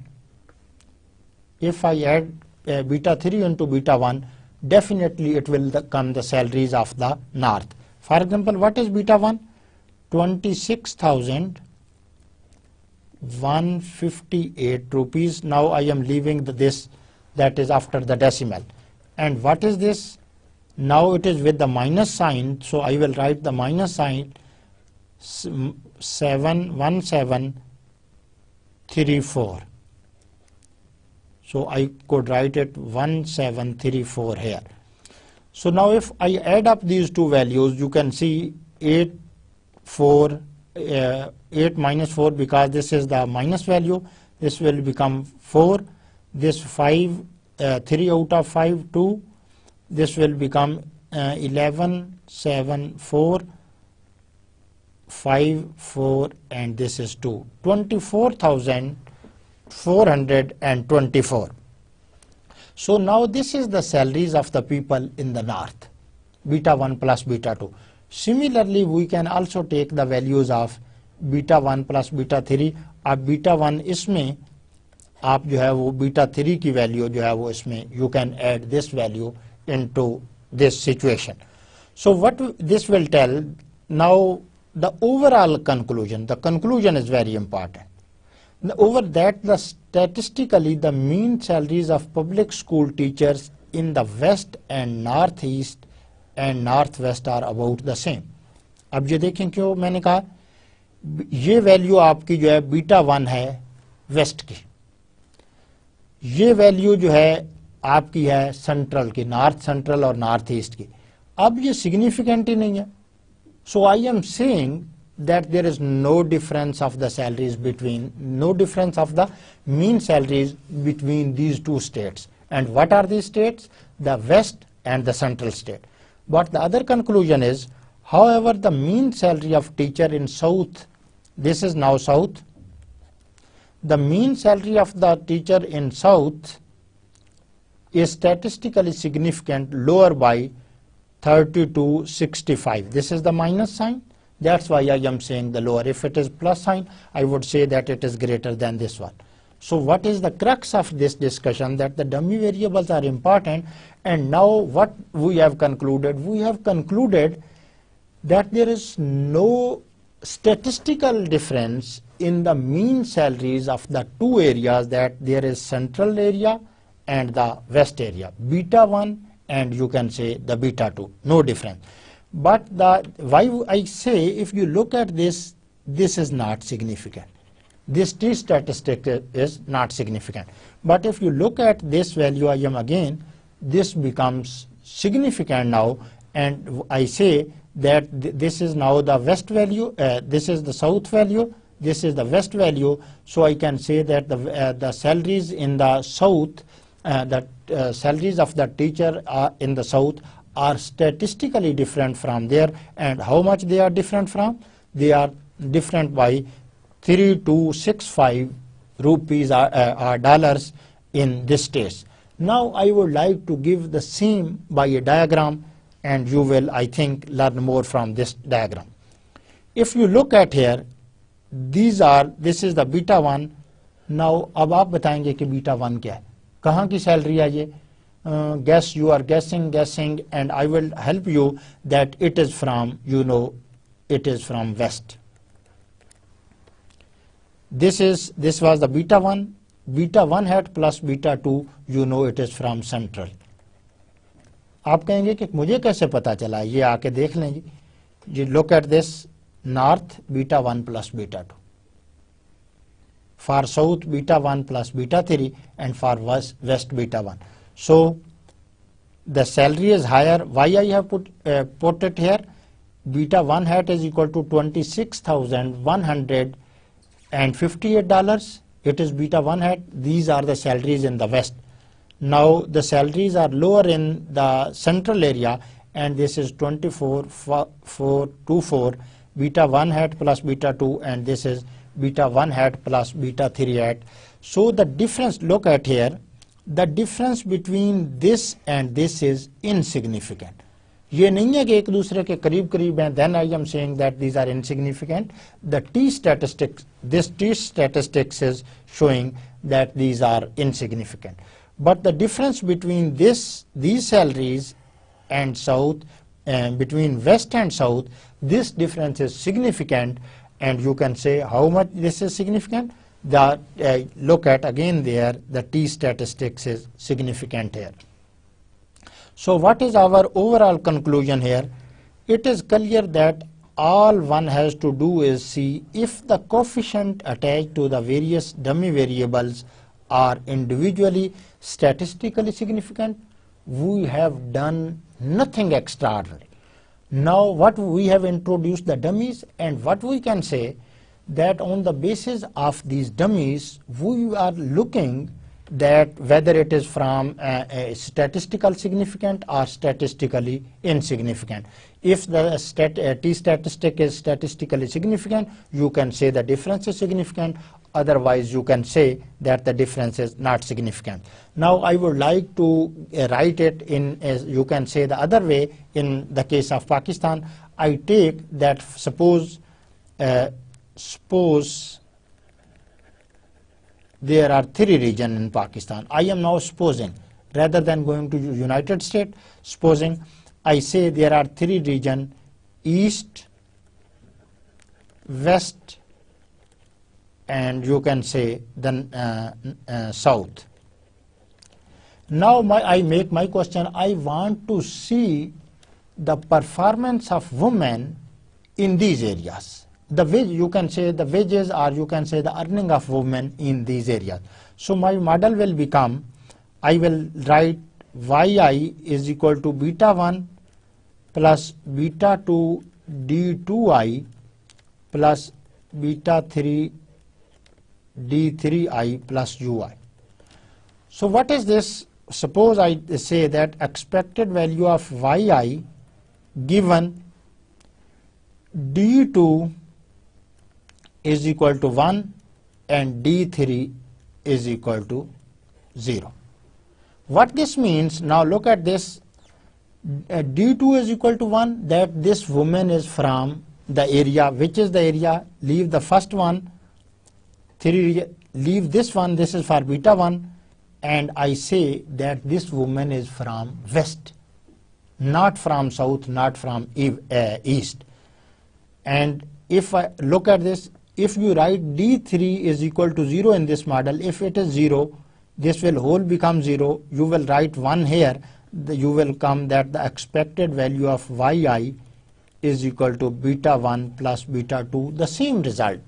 [SPEAKER 1] If I add beta 3 into beta 1, definitely it will come the salaries of the north. For example, what is beta 1? 26,158 rupees. Now I am leaving this, that is after the decimal. And what is this? Now it is with the minus sign, so I will write the minus sign 1734. So I could write it 1734 here. So now if I add up these two values, you can see 8 minus 4, because this is the minus value, this will become 4. This 5, 3 out of 5, 2. This will become 11, 7, 4, 5, 4, and this is 2. 24,424. So now this is the salaries of the people in the north, beta 1 plus beta 2. Similarly, we can also take the values of beta 1 plus beta 3. अब beta 1 इसमें आप जो है वो beta 3 की value जो है वो इसमें you can add this value into this situation. So what this will tell, now the overall conclusion, the conclusion is very important. Over that, the statistically the mean salaries of public school teachers in the west and northeast and northwest are about the same. अब ये देखें क्यों मैंने कहा ये value आपकी जो है बीटा 1 है वेस्ट की, ये वैल्यू जो है आपकी है सेंट्रल की, नॉर्थ सेंट्रल और नॉर्थ ईस्ट की। अब ये सिग्निफिकेंट ही नहीं है। So I am saying that there is no difference of the salaries between, no difference of the mean salaries between these two states. And what are these states? The west and the central state. But the other conclusion is, however, the mean salary of teacher in south, this is now south, the mean salary of the teacher in south is statistically significant, lower by 30 to 65. This is the minus sign. That's why I am saying the lower. If it is plus sign, I would say that it is greater than this one. So what is the crux of this discussion? That the dummy variables are important. And now what we have concluded? We have concluded that there is no statistical difference in the mean salaries of the two areas, that there is central area and the west area, beta 1 and you can say the beta 2, no difference. But why I say, if you look at this, this is not significant. This T statistic is not significant. But if you look at this value, I am again, this becomes significant now, and I say that this is now the west value, this is the south value, this is the west value. So I can say that the salaries in the south, salaries of the teacher in the south are statistically different from there. And how much they are different from? They are different by 3265 rupees or dollars in this case. Now I would like to give the same by a diagram, and you will, I think, learn more from this diagram. If you look at here, this is the beta 1. Now अब आप बताएंगे कि beta 1 क्या है, कहाँ की salary है ये? Guess, you are guessing, and I will help you that it is from, you know, it is from west. This was the beta 1 hat plus beta 2, you know it is from central. आप कहेंगे कि मुझे कैसे पता चला? ये आके देख लेंगे. You look at this, north beta 1 plus beta 2. For south beta 1 plus beta 3, and for west beta 1. So the salary is higher. Why I have put it here? Beta 1 hat is equal to $26,158. It is beta 1 hat. These are the salaries in the west. Now the salaries are lower in the central area, and this is 24,424 beta 1 hat plus beta 2, and this is beta 1 hat plus beta 3 hat. So the difference, look at here, the difference between this and this is insignificant. ये नहीं है कि एक दूसरे के करीब करीब हैं, then I am saying that these are insignificant. The T statistics, this T statistics is showing that these are insignificant. But the difference between these salaries and south, between west and south, this difference is significant, and you can say how much this is significant. Look at again there, the T statistics is significant here. So what is our overall conclusion here? It is clear that all one has to do is see if the coefficient attached to the various dummy variables are individually statistically significant. We have done nothing extraordinary. Now what we have introduced the dummies, and what we can say that on the basis of these dummies, we are looking that whether it is from statistical significant or statistically insignificant. If the T statistic is statistically significant, you can say the difference is significant. Otherwise, you can say that the difference is not significant. Now, I would like to write it in, as you can say the other way. In the case of Pakistan, I take that suppose there are 3 regions in Pakistan. I am now supposing, rather than going to United States, supposing I say there are 3 regions, east, west, and you can say then south. Now I make my question, I want to see the performance of women in these areas. The wage, you can say the wages, or you can say the earning of women in these areas. So my model will become, I will write yi is equal to beta 1 plus beta 2 d2i plus beta 3 d3i plus ui. So what is this? Suppose I say that expected value of yi given d2 is equal to 1 and d3 is equal to 0. What this means, now look at this, d2 is equal to 1, that this woman is from the area. Which is the area? Leave the first one, 3, leave this one, this is for beta 1, and I say that this woman is from west, not from south, not from east. And if I look at this, if you write d3 is equal to 0 in this model, if it is 0, this will whole become 0. You will write 1 here, you will come that the expected value of yi is equal to beta 1 plus beta 2, the same result.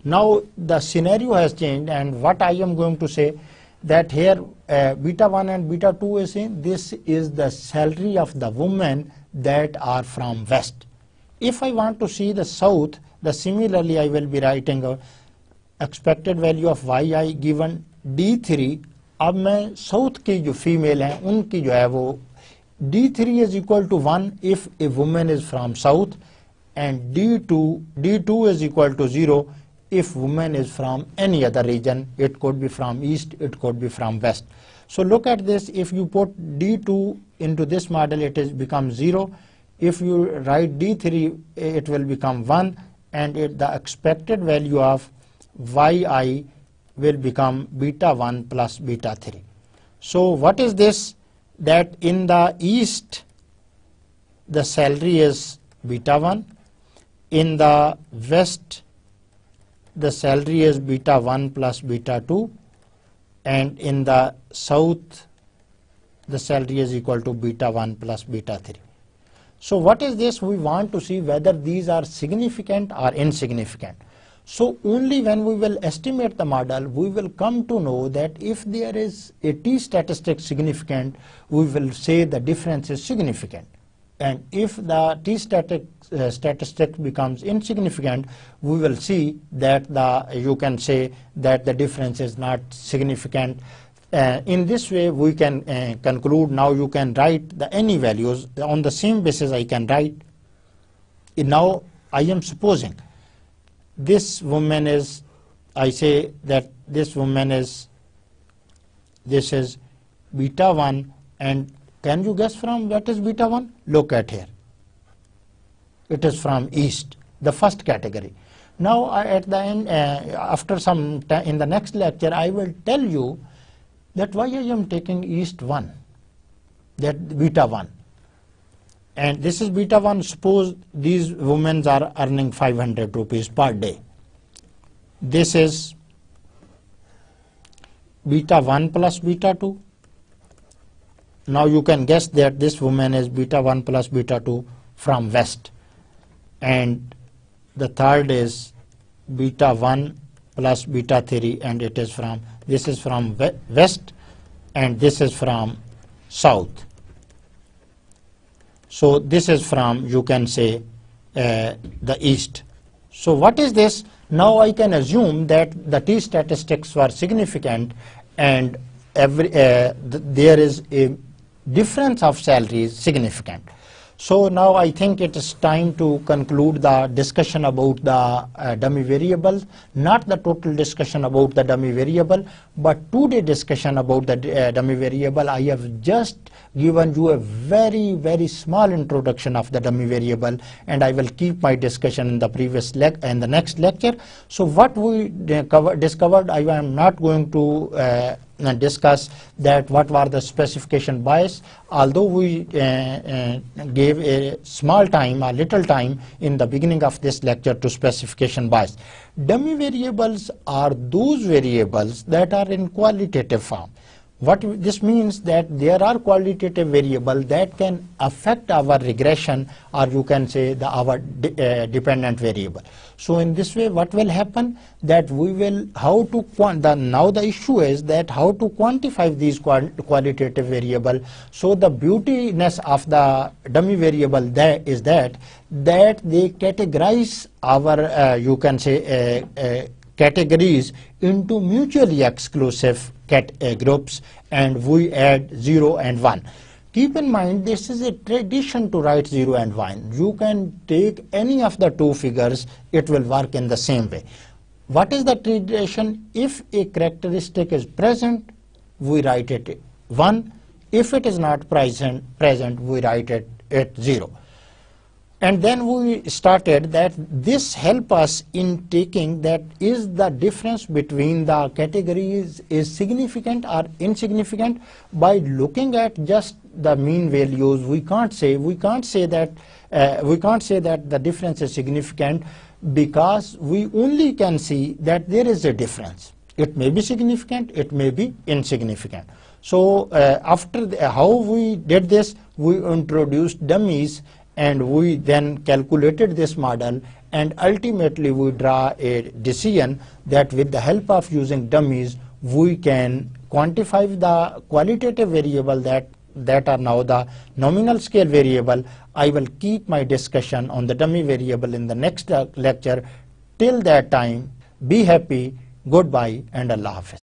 [SPEAKER 1] Now the scenario has changed, and what I am going to say that here beta 1 and beta 2 is saying this is the salary of the women that are from west. If I want to see the south, the similarly I will be writing a expected value of yi given d3. अब मैं south की जो female हैं उनकी जो है वो d3 is equal to 1 if a woman is from south, and d2 is equal to 0 if woman is from any other region. It could be from east, it could be from west. So look at this, if you put d2 into this model, it is becomes 0. If you write d3, it will become 1, and the expected value of yi will become beta 1 plus beta 3. So what is this? That in the east the salary is beta 1, in the west the salary is beta 1 plus beta 2, and in the south the salary is equal to beta 1 plus beta 3. So what is this? We want to see whether these are significant or insignificant. So only when we will estimate the model, we will come to know that if there is a t-statistic significant, we will say the difference is significant. And if the t-statistic becomes insignificant, we will see that you can say that the difference is not significant. In this way we can conclude. Now you can write the any values on the same basis. I can write, now I am supposing this woman is, I say that this woman is, this is beta 1, and can you guess from what is beta 1? Look at here, it is from east, the first category. Now at the end, after some time in the next lecture, I will tell you that why I am taking east 1, that beta 1. And this is beta 1. Suppose these women are earning 500 rupees per day. This is beta 1 plus beta 2. Now you can guess that this woman is beta 1 plus beta 2 from west. And the third is beta 1 plus beta 3, and it is from, this is from west and this is from south. So this is from, you can say, the east. So what is this? Now I can assume that the t-statistics were significant, and there is a difference of salary is significant. So now I think it is time to conclude the discussion about the dummy variables, not the total discussion about the dummy variable, but today's discussion about the dummy variable. I have just given you a very, very small introduction of the dummy variable, and I will keep my discussion in the previous in the next lecture. So what we discovered, I am not going to discuss that what were the specification bias, although we gave a small time, a little time in the beginning of this lecture to specification bias. Dummy variables are those variables that are in qualitative form. What this means that there are qualitative variables that can affect our regression, or you can say our dependent variable. So in this way, what will happen, that we will now the issue is that how to quantify these qualitative variable. So the beautiness of the dummy variable there is that they categorize our you can say categories into mutually exclusive groups, and we add 0 and 1. Keep in mind, this is a tradition to write 0 and 1. You can take any of the two figures, it will work in the same way. What is the tradition? If a characteristic is present, we write it 1. If it is not present, we write it at 0. And then we started that this help us in taking that is the difference between the categories is significant or insignificant. By looking at just the mean values, we can't say that the difference is significant, because we only can see that there is a difference. It may be significant, it may be insignificant. So how we did this, we introduced dummies, and we then calculated this model, and ultimately we draw a decision that with the help of using dummies, we can quantify the qualitative variable that are now the nominal scale variable. I will keep my discussion on the dummy variable in the next lecture. Till that time, be happy, goodbye, and Allah Hafiz.